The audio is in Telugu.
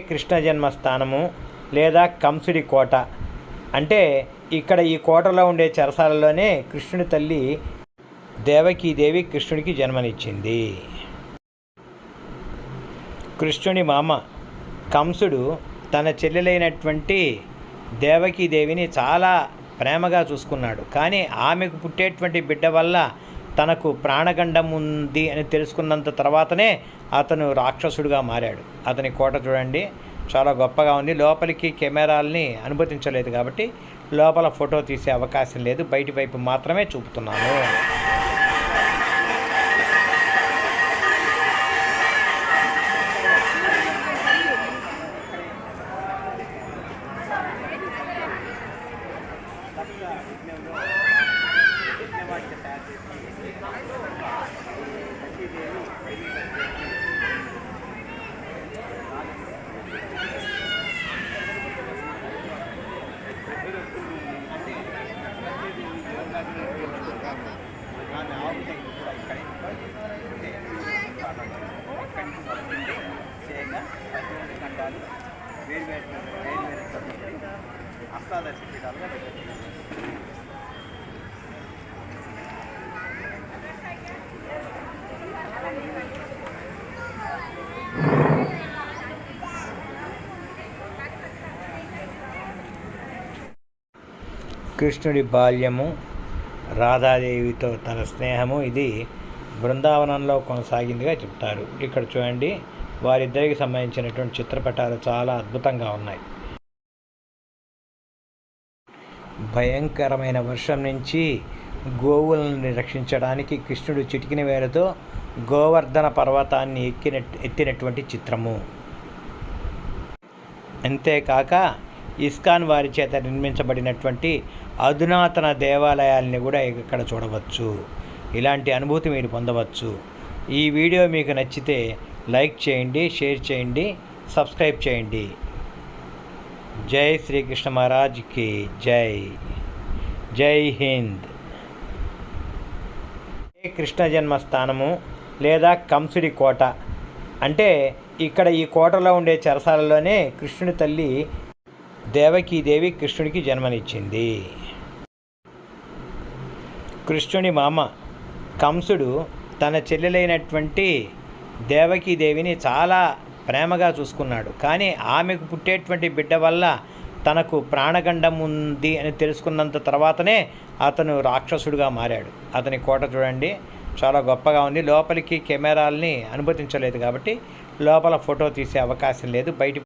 కృష్ణ జన్మస్థానము లేదా కంసుడి కోట. అంటే ఇక్కడ ఈ కోటలో ఉండే చెరసాలలోనే కృష్ణుడి తల్లి దేవకీదేవి కృష్ణుడికి జన్మనిచ్చింది. కృష్ణుని మామ కంసుడు తన చెల్లెలైనటువంటి దేవకీదేవిని చాలా ప్రేమగా చూసుకున్నాడు. కానీ ఆమెకు పుట్టేటువంటి బిడ్డ వల్ల తనకు ప్రాణగండం ఉంది అని తెలుసుకున్నంత తర్వాతనే అతను రాక్షసుడిగా మారాడు. అతని కోట చూడండి, చాలా గొప్పగా ఉంది. లోపలికి కెమెరాల్ని అనుమతించలేదు కాబట్టి లోపల ఫోటో తీసే అవకాశం లేదు, బయటి వైపు మాత్రమే చూపుతున్నాను. అష్టాదశ పీఠాలుగా కృష్ణుడి బాల్యము, రాధాదేవితో తన స్నేహము ఇది బృందావనంలో కొనసాగిందిగా చెప్తారు. ఇక్కడ చూడండి, వారిద్దరికి సంబంధించినటువంటి చిత్రపటాలు చాలా అద్భుతంగా ఉన్నాయి. భయంకరమైన వర్షం నుంచి గోవులను రక్షించడానికి కృష్ణుడు చిటికిన వేలతో గోవర్ధన పర్వతాన్ని ఎత్తినటువంటి చిత్రము. అంతేకాక ఇస్కాన్ వారి చేత నిర్మించబడినటువంటి అధునాతన దేవాలయాల్ని కూడా ఇక్కడ చూడవచ్చు. ఇలాంటి అనుభూతి మీరు పొందవచ్చు. ఈ వీడియో మీకు నచ్చితే లైక్ చేయండి, షేర్ చేయండి, సబ్స్క్రైబ్ చేయండి. జై శ్రీకృష్ణ మహారాజ్కి జై. జై హింద్. కృష్ణ జన్మస్థానము లేదా కంసుడి కోట. అంటే ఇక్కడ ఈ కోటలో ఉండే చెరసాలలోనే కృష్ణుడి తల్లి దేవకీదేవి కృష్ణుడికి జన్మనిచ్చింది. కృష్ణుని మామ కంసుడు తన చెల్లెలైనటువంటి దేవకీదేవిని చాలా ప్రేమగా చూసుకున్నాడు. కానీ ఆమెకు పుట్టేటువంటి బిడ్డ వల్ల తనకు ప్రాణగండం ఉంది అని తెలుసుకున్నంత తర్వాతనే అతను రాక్షసుడిగా మారాడు. అతని కోట చూడండి, చాలా గొప్పగా ఉంది. లోపలికి కెమెరాల్ని అనుమతించలేదు కాబట్టి లోపల ఫోటో తీసే అవకాశం లేదు, బయట